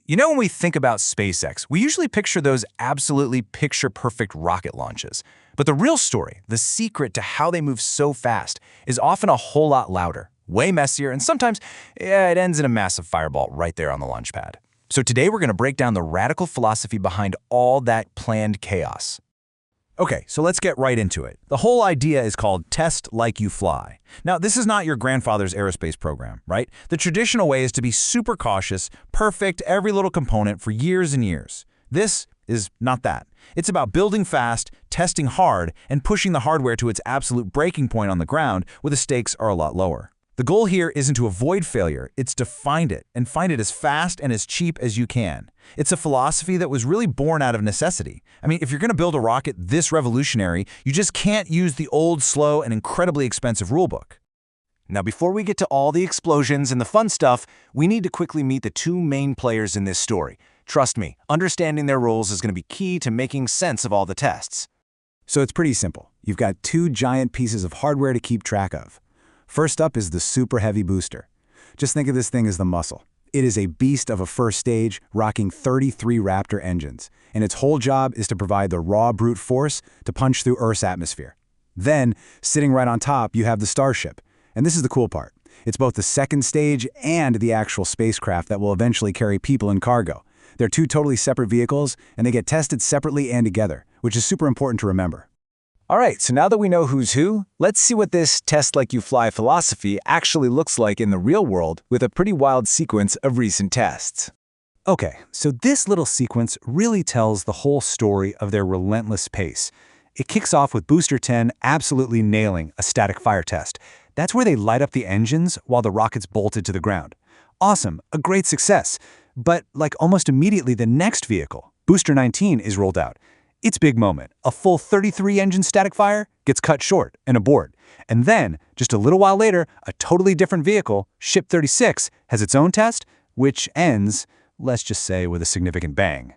You know, when we think about SpaceX, we usually picture those absolutely picture-perfect rocket launches. But the real story, the secret to how they move so fast, is often a whole lot louder, way messier, and sometimes, it ends in a massive fireball right there on the launch pad. So today we're going to break down the radical philosophy behind all that planned chaos. Okay, so let's get right into it. The whole idea is called test like you fly. Now, this is not your grandfather's aerospace program, right? The traditional way is to be super cautious, perfect every little component for years and years. This is not that. It's about building fast, testing hard, and pushing the hardware to its absolute breaking point on the ground where the stakes are a lot lower. The goal here isn't to avoid failure, it's to find it, and find it as fast and as cheap as you can. It's a philosophy that was really born out of necessity. I mean, if you're going to build a rocket this revolutionary, you just can't use the old, slow, and incredibly expensive rulebook. Now, before we get to all the explosions and the fun stuff, we need to quickly meet the two main players in this story. Trust me, understanding their roles is going to be key to making sense of all the tests. So it's pretty simple. You've got two giant pieces of hardware to keep track of. First up is the super heavy booster. Just think of this thing as the muscle. It is a beast of a first stage, rocking 33 Raptor engines, and its whole job is to provide the raw brute force to punch through Earth's atmosphere. Then, sitting right on top, you have the Starship. And this is the cool part. It's both the second stage and the actual spacecraft that will eventually carry people and cargo. They're two totally separate vehicles, and they get tested separately and together, which is super important to remember. All right, so now that we know who's who, let's see what this test-like-you-fly philosophy actually looks like in the real world with a pretty wild sequence of recent tests. Okay, so this little sequence really tells the whole story of their relentless pace. It kicks off with Booster 10 absolutely nailing a static fire test. That's where they light up the engines while the rocket's bolted to the ground. Awesome, a great success. But like almost immediately, the next vehicle, Booster 19, is rolled out. Its big moment, a full 33-engine static fire, gets cut short and abort. And then, just a little while later, a totally different vehicle, Ship 36, has its own test, which ends, let's just say, with a significant bang.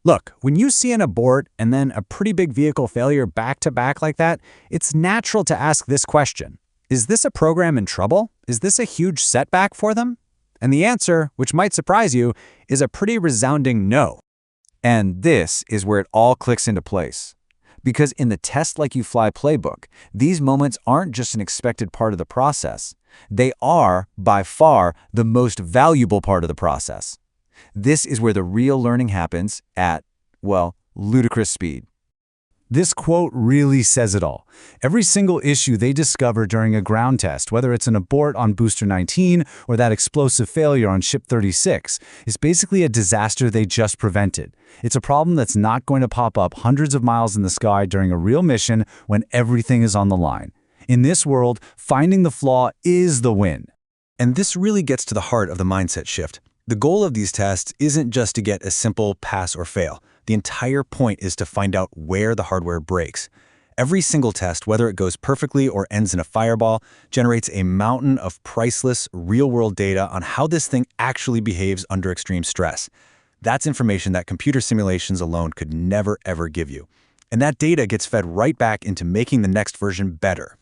Look, when you see an abort and then a pretty big vehicle failure back-to-back like that, it's natural to ask this question. Is this a program in trouble? Is this a huge setback for them? And the answer, which might surprise you, is a pretty resounding no. And this is where it all clicks into place. Because in the test-like-you-fly playbook, these moments aren't just an expected part of the process. They are, by far, the most valuable part of the process. This is where the real learning happens at, well, ludicrous speed. This quote really says it all. Every single issue they discover during a ground test, whether it's an abort on Booster 19 or that explosive failure on Ship 36, is basically a disaster they just prevented. It's a problem that's not going to pop up hundreds of miles in the sky during a real mission when everything is on the line. In this world, finding the flaw is the win. And this really gets to the heart of the mindset shift. The goal of these tests isn't just to get a simple pass or fail. The entire point is to find out where the hardware breaks. Every single test, whether it goes perfectly or ends in a fireball, generates a mountain of priceless, real-world data on how this thing actually behaves under extreme stress. That's information that computer simulations alone could never, ever give you. And that data gets fed right back into making the next version better.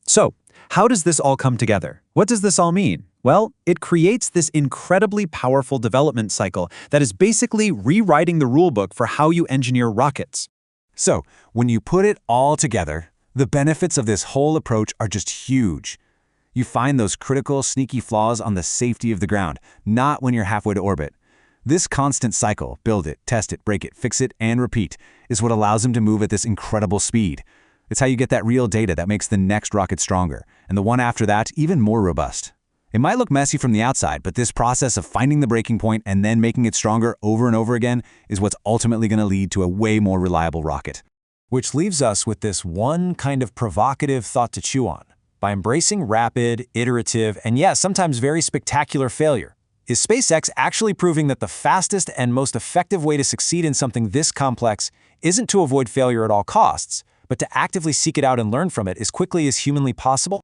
So, how does this all come together? What does this all mean? Well, it creates this incredibly powerful development cycle that is basically rewriting the rulebook for how you engineer rockets. So, when you put it all together, the benefits of this whole approach are just huge. You find those critical, sneaky flaws on the safety of the ground, not when you're halfway to orbit. This constant cycle, build it, test it, break it, fix it, and repeat, is what allows them to move at this incredible speed. It's how you get that real data that makes the next rocket stronger, and the one after that even more robust. It might look messy from the outside, but this process of finding the breaking point and then making it stronger over and over again is what's ultimately going to lead to a way more reliable rocket. Which leaves us with this one kind of provocative thought to chew on. By embracing rapid, iterative, and yes, sometimes very spectacular failure, is SpaceX actually proving that the fastest and most effective way to succeed in something this complex isn't to avoid failure at all costs, but to actively seek it out and learn from it as quickly as humanly possible?